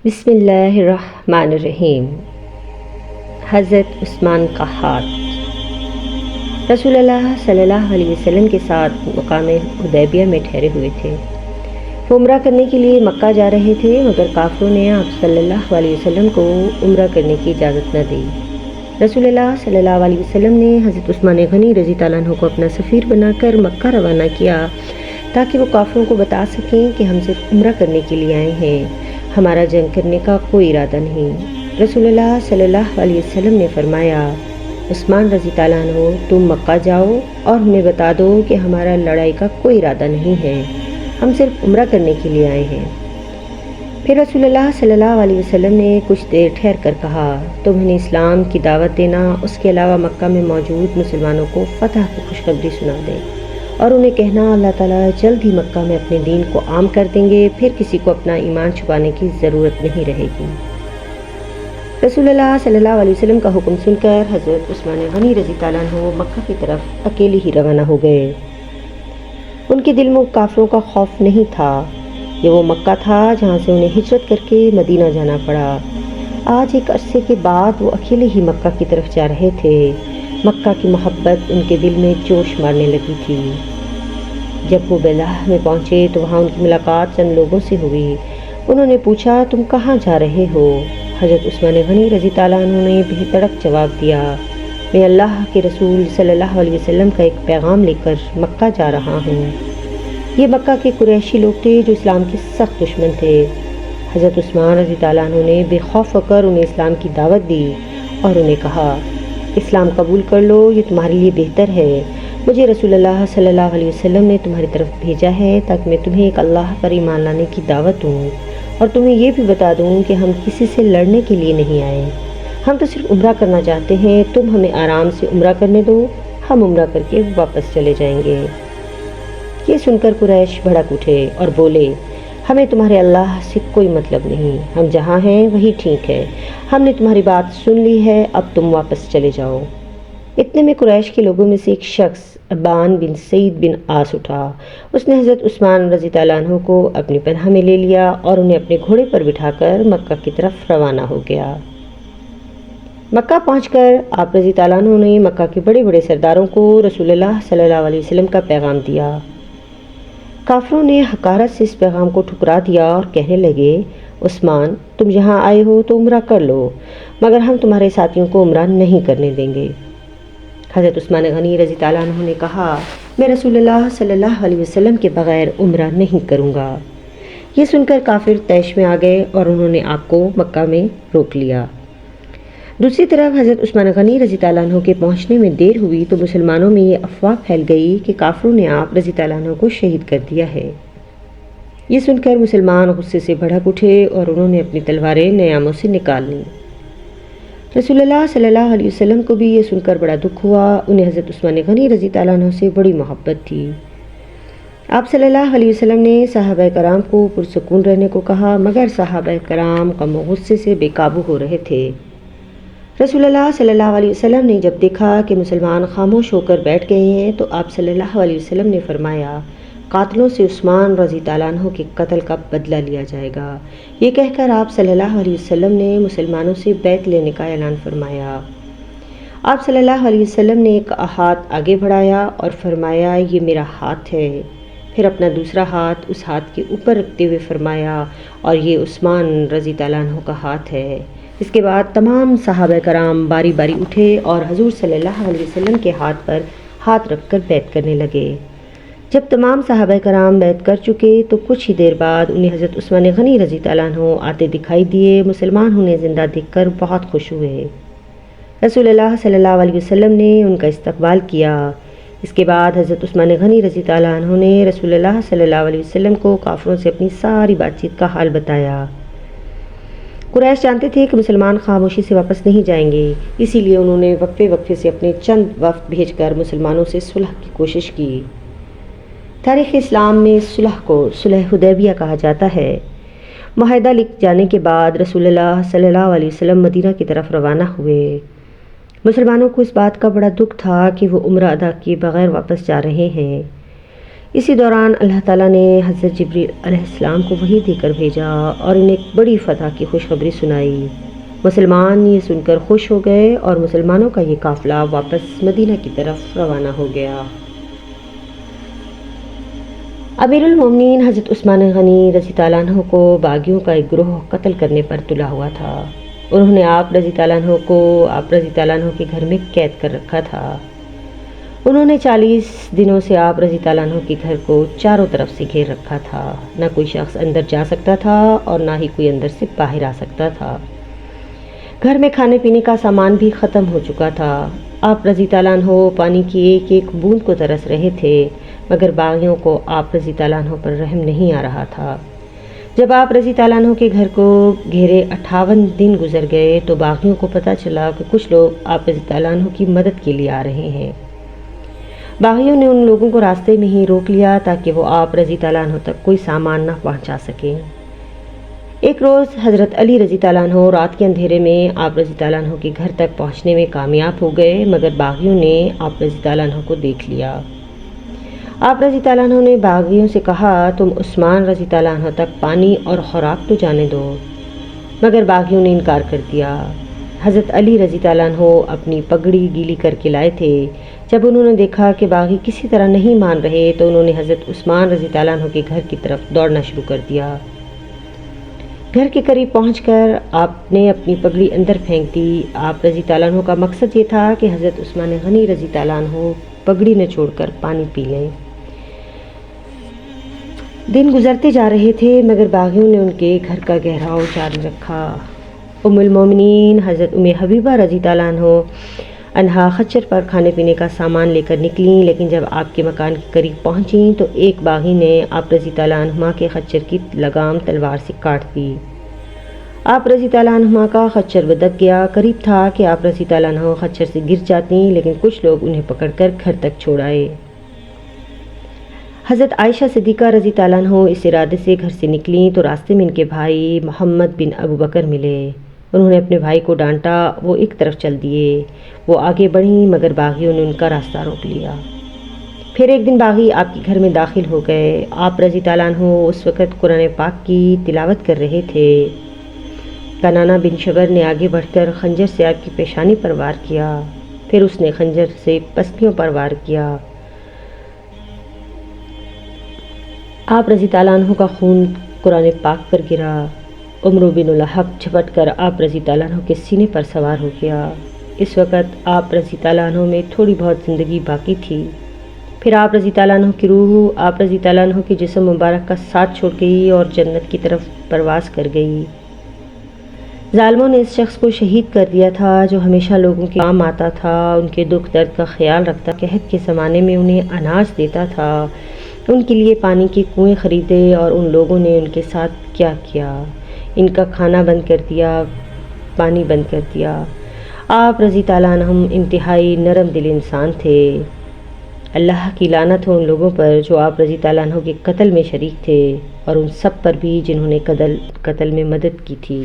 بسم اللہ الرحمن الرحیم۔ حضرت عثمان کا ہاتھ۔ رسول اللہ صلی اللہ علیہ وسلم کے ساتھ مقام حدیبیہ میں ٹھہرے ہوئے تھے۔ وہ عمرہ کرنے کے لیے مکہ جا رہے تھے، مگر کافروں نے آپ صلی اللہ علیہ وسلم کو عمرہ کرنے کی اجازت نہ دی۔ رسول اللہ صلی اللہ علیہ وسلم نے حضرت عثمان غنی رضی اللہ عنہ کو اپنا سفیر بنا کر مکہ روانہ کیا تاکہ وہ کافروں کو بتا سکیں کہ ہم صرف عمرہ کرنے کے لیے آئے ہیں، ہمارا جنگ کرنے کا کوئی ارادہ نہیں۔ رسول اللہ صلی اللہ علیہ وسلم نے فرمایا، عثمان رضی اللہ عنہ، تم مکہ جاؤ اور ہمیں بتا دو کہ ہمارا لڑائی کا کوئی ارادہ نہیں ہے، ہم صرف عمرہ کرنے کے لیے آئے ہیں۔ پھر رسول اللہ صلی اللہ علیہ وسلم نے کچھ دیر ٹھہر کر کہا، تمہیں اسلام کی دعوت دینا، اس کے علاوہ مکہ میں موجود مسلمانوں کو فتح کی خوشخبری سنا دے اور انہیں کہنا اللہ تعالیٰ جلد ہی مکہ میں اپنے دین کو عام کر دیں گے، پھر کسی کو اپنا ایمان چھپانے کی ضرورت نہیں رہے گی۔ رسول اللہ صلی اللہ علیہ وسلم کا حکم سن کر حضرت عثمان غنی رضی اللہ عنہ مکہ کی طرف اکیلے ہی روانہ ہو گئے۔ ان کے دل میں کافروں کا خوف نہیں تھا، یہ وہ مکہ تھا جہاں سے انہیں ہجرت کر کے مدینہ جانا پڑا۔ آج ایک عرصے کے بعد وہ اکیلے ہی مکہ کی طرف جا رہے تھے۔ مکہ کی محبت ان کے دل میں جوش مارنے لگی تھی۔ جب وہ بیلاہ میں پہنچے تو وہاں ان کی ملاقات چند لوگوں سے ہوئی۔ انہوں نے پوچھا، تم کہاں جا رہے ہو؟ حضرت عثمان غنی رضی اللہ عنہ نے بے تڑک جواب دیا، میں اللہ کے رسول صلی اللہ علیہ وسلم کا ایک پیغام لے کر مکہ جا رہا ہوں۔ یہ مکہ کے قریشی لوگ تھے جو اسلام کے سخت دشمن تھے۔ حضرت عثمان رضی اللہ عنہ نے بے خوف ہو کر انہیں اسلام کی دعوت دی اور انہیں کہا، اسلام قبول کر لو، یہ تمہارے لیے بہتر ہے۔ مجھے رسول اللہ صلی اللہ علیہ وسلم نے تمہاری طرف بھیجا ہے تاکہ میں تمہیں ایک اللہ پر ایمان لانے کی دعوت دوں اور تمہیں یہ بھی بتا دوں کہ ہم کسی سے لڑنے کے لیے نہیں آئے، ہم تو صرف عمرہ کرنا چاہتے ہیں۔ تم ہمیں آرام سے عمرہ کرنے دو، ہم عمرہ کر کے واپس چلے جائیں گے۔ یہ سن کر قریش بھڑک اٹھے اور بولے، ہمیں تمہارے اللہ سے کوئی مطلب نہیں، ہم جہاں ہیں وہی ٹھیک ہے، ہم نے تمہاری بات سن لی ہے، اب تم واپس چلے جاؤ۔ اتنے میں قریش کے لوگوں میں سے ایک شخص ابان بن سعید بن عاص اٹھا۔ اس نے حضرت عثمان رضی اللہ عنہ کو اپنی پناہ میں لے لیا اور انہیں اپنے گھوڑے پر بٹھا کر مکہ کی طرف روانہ ہو گیا۔ مکہ پہنچ کر آپ رضی اللہ عنہ نے مکہ کے بڑے بڑے سرداروں کو رسول اللہ صلی اللہ علیہ وسلم کا پیغام دیا۔ کافروں نے حقارت سے اس پیغام کو ٹھکرا دیا اور کہنے لگے، عثمان، تم یہاں آئے ہو تو عمرہ کر لو، مگر ہم تمہارے ساتھیوں کو عمرہ نہیں کرنے دیں گے۔ حضرت عثمان غنی رضی اللہ عنہ نے کہا، میں رسول اللہ صلی اللہ علیہ وسلم کے بغیر عمرہ نہیں کروں گا۔ یہ سن کر کافر طیش میں آ گئے اور انہوں نے آپ کو مکہ میں روک لیا۔ دوسری طرف حضرت عثمان غنی رضی اللہ عنہ کے پہنچنے میں دیر ہوئی تو مسلمانوں میں یہ افواہ پھیل گئی کہ کافروں نے آپ رضی اللہ عنہ کو شہید کر دیا ہے۔ یہ سن کر مسلمان غصے سے بھڑک اٹھے اور انہوں نے اپنی تلواریں نیاموں سے نکال لیں۔ رسول اللہ صلی اللہ علیہ وسلم کو بھی یہ سن کر بڑا دکھ ہوا، انہیں حضرت عثمان غنی رضی اللہ عنہ سے بڑی محبت تھی۔ آپ صلی اللہ علیہ وسلم نے صحابہ کرام کو پرسکون رہنے کو کہا، مگر صحابہ کرام غم و غصے سے بے قابو ہو رہے تھے۔ رسول اللہ صلی اللہ علیہ وسلم نے جب دیکھا کہ مسلمان خاموش ہو کر بیٹھ گئے ہیں تو آپ صلی اللہ علیہ وسلم نے فرمایا، قاتلوں سے عثمان رضی اللہ عنہ کے قتل کا بدلہ لیا جائے گا۔ یہ کہہ کر آپ صلی اللہ علیہ وسلم نے مسلمانوں سے بیعت لینے کا اعلان فرمایا۔ آپ صلی اللہ علیہ وسلم نے ایک ہاتھ آگے بڑھایا اور فرمایا، یہ میرا ہاتھ ہے۔ پھر اپنا دوسرا ہاتھ اس ہاتھ کے اوپر رکھتے ہوئے فرمایا، اور یہ عثمان رضی اللہ عنہ کا ہاتھ ہے۔ اس کے بعد تمام صحابہ کرام باری باری اٹھے اور حضور صلی اللہ علیہ وسلم کے ہاتھ پر ہاتھ رکھ کر بیعت کرنے لگے۔ جب تمام صحابہ کرام بیعت کر چکے تو کچھ ہی دیر بعد انہیں حضرت عثمان غنی رضی اللہ عنہ آتے دکھائی دیے۔ مسلمان انہیں زندہ دیکھ کر بہت خوش ہوئے۔ رسول اللہ صلی اللہ علیہ وسلم نے ان کا استقبال کیا۔ اس کے بعد حضرت عثمان غنی رضی اللہ عنہ نے رسول اللہ صلی اللہ علیہ وسلم کو کافروں سے اپنی ساری بات چیت کا حال بتایا۔ قریش جانتے تھے کہ مسلمان خاموشی سے واپس نہیں جائیں گے، اسی لیے انہوں نے وقفے وقفے سے اپنے چند وفد بھیج کر مسلمانوں سے صلح کی کوشش کی۔ تاریخ اسلام میں صلح کو صلح حدیبیہ کہا جاتا ہے۔ معاہدہ لکھ جانے کے بعد رسول اللہ صلی اللہ علیہ وسلم مدینہ کی طرف روانہ ہوئے۔ مسلمانوں کو اس بات کا بڑا دکھ تھا کہ وہ عمرہ ادا کیے بغیر واپس جا رہے ہیں۔ اسی دوران اللہ تعالیٰ نے حضرت جبریل علیہ السلام کو وحی دے کر بھیجا اور انہیں ایک بڑی فتح کی خوشخبری سنائی۔ مسلمان یہ سن کر خوش ہو گئے اور مسلمانوں کا یہ قافلہ واپس مدینہ کی طرف روانہ ہو گیا۔ امیر المومنین حضرت عثمان غنی رضی اللہ عنہ کو باغیوں کا ایک گروہ قتل کرنے پر تلا ہوا تھا۔ انہوں نے آپ رضی اللہ عنہ کو آپ رضی اللہ عنہ کے گھر میں قید کر رکھا تھا۔ انہوں نے 40 دنوں سے آپ رضی اللہ عنہ کے گھر کو چاروں طرف سے گھیر رکھا تھا۔ نہ کوئی شخص اندر جا سکتا تھا اور نہ ہی کوئی اندر سے باہر آ سکتا تھا۔ گھر میں کھانے پینے کا سامان بھی ختم ہو چکا تھا۔ آپ رضی اللہ عنہ پانی کی ایک ایک بوند کو ترس رہے تھے، مگر باغیوں کو آپ رضی اللہ عنہ پر رحم نہیں آ رہا تھا۔ جب آپ رضی اللہ عنہ کے گھر کو گھیرے 58 دن گزر گئے تو باغیوں کو پتہ چلا کہ کچھ لوگ آپ رضی اللہ عنہ کی مدد کے لیے آ رہے ہیں۔ باغیوں نے ان لوگوں کو راستے میں ہی روک لیا تاکہ وہ آپ رضی اللہ عنہ تک کوئی سامان نہ پہنچا سکیں۔ ایک روز حضرت علی رضی اللہ عنہ رات کے اندھیرے میں آپ رضی اللہ عنہ کے گھر تک پہنچنے میں کامیاب ہو گئے، مگر باغیوں نے آپ رضی اللہ عنہ کو دیکھ لیا۔ آپ رضی اللہ عنہ نے باغیوں سے کہا، تم عثمان رضی اللہ عنہ تک پانی اور خوراک تو جانے دو، مگر باغیوں نے انکار کر دیا۔ حضرت علی رضی اللہ عنہ اپنی پگڑی گیلی کر کے لائے تھے۔ جب انہوں نے دیکھا کہ باغی کسی طرح نہیں مان رہے تو انہوں نے حضرت عثمان رضی اللہ عنہ کے گھر کی طرف دوڑنا شروع کر دیا۔ گھر کے قریب پہنچ کر آپ نے اپنی پگڑی اندر پھینک دی۔ آپ رضی اللہ عنہ کا مقصد یہ تھا کہ حضرت عثمان غنی رضی اللہ عنہ پگڑی نہ چھوڑ کر پانی پی لیں۔ دن گزرتے جا رہے تھے مگر باغیوں نے ان کے گھر کا گھیراؤ جاری رکھا۔ ام المومنین حضرت ام حبیبہ رضی اللہ عنہا خچر پر کھانے پینے کا سامان لے کر نکلیں، لیکن جب آپ کے مکان کے قریب پہنچیں تو ایک باغی نے آپ رضی اللہ عنہما کے خچر کی لگام تلوار سے کاٹ دی۔ آپ رضی اللہ عنہما کا خچر بدک گیا۔ قریب تھا کہ آپ رضی اللہ عنہ خچر سے گر جاتی، لیکن کچھ لوگ انہیں پکڑ کر گھر تک چھوڑ آئے۔ حضرت عائشہ صدیقہ رضی اللہ عنہ اس ارادے سے گھر سے نکلیں تو راستے میں ان کے بھائی محمد بن ابو بکر ملے۔ انہوں نے اپنے بھائی کو ڈانٹا، وہ ایک طرف چل دیے۔ وہ آگے بڑھیں مگر باغیوں نے ان کا راستہ روک لیا۔ پھر ایک دن باغی آپ کے گھر میں داخل ہو گئے۔ آپ رضی اللہ عنہ اس وقت قرآن پاک کی تلاوت کر رہے تھے۔ کنانہ بن شبر نے آگے بڑھ کر خنجر سے آپ کی پیشانی پر وار کیا، پھر اس نے خنجر سے پسلیوں پر وار کیا۔ آپ رضی اللہ عنہ کا خون قرآن پاک پر گرا۔ عمر بن الحق جھپٹ کر آپ رضی اللہ عنہ کے سینے پر سوار ہو گیا۔ اس وقت آپ رضی اللہ عنہ میں تھوڑی بہت زندگی باقی تھی۔ پھر آپ رضی اللہ عنہ کی روح آپ رضی اللہ عنہ کے جسم مبارک کا ساتھ چھوڑ گئی اور جنت کی طرف پرواز کر گئی۔ ظالموں نے اس شخص کو شہید کر دیا تھا جو ہمیشہ لوگوں کے کام آتا تھا، ان کے دکھ درد کا خیال رکھتا، قحط کے زمانے میں انہیں اناج دیتا تھا، ان کے لیے پانی کے کنویں خریدے، اور ان لوگوں نے ان کے ساتھ کیا کیا، ان کا کھانا بند کر دیا، پانی بند کر دیا۔ آپ رضی اللہ عنہ انتہائی نرم دل انسان تھے۔ اللہ کی لعنت ہو ان لوگوں پر جو آپ رضی اللہ عنہ کے قتل میں شریک تھے، اور ان سب پر بھی جنہوں نے قتل میں مدد کی تھی۔